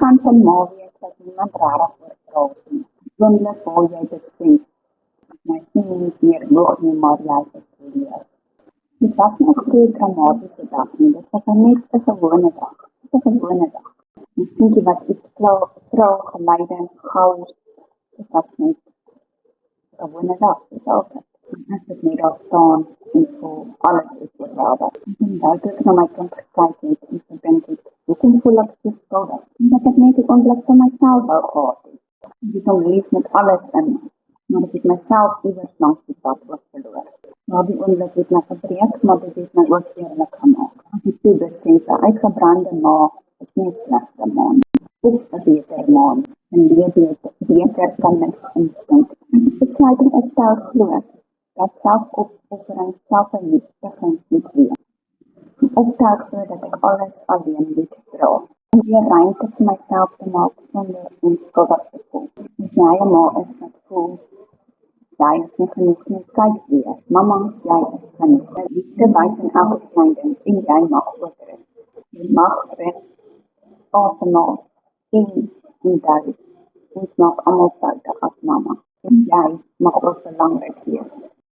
kan van ma wees dat niemand rarig oor praat nie. Oomblik waar jy besef, my sien nie meer hoog nie, maar jy is leer. Dit was nie 'n groot dramatische dag nie, dit was net 'n gewone dag. Dit is 'n gewone dag. Ek sien jy wat iets vra geleide en chaos, dit was net 'n gewone dag, dit is altyd. En as ek net daar staan en voel, alles is oorweldig. En dat ek na my kind gekyk het en gedink het, hoekom voel ek so skuldig? Omdat ek net die oomblik vir myself wou gehad het. Ek het hom lief met alles in my, maar ek het myself iewers langs die pad ook verloor. Maar die oomblik het my gebreek, maar dit het my ook eerlik gemaak. As ek toe besef, 'n uitgebrande ma is nie 'n slegte ma nie, of 'n beter ma nie. En beter kan mens instink. Ek besluit om op te glo dat selfopoffering selfvernietiging moet wees. Optuig sodat ek alles alleen moet dra. En weer ruimte vir myself te maak sonder onskuldig te voel. As jy 'n ma is wat voel, jy is nie genoeg nie, kyk weer. Mama, jy is genoeg. Jy liefde buiten elke klein ding en jy mag ook rus. Jy mag rus, asemhaal en onthou. Ons maak almal foute as mama. En jy mag ook belangrik wees.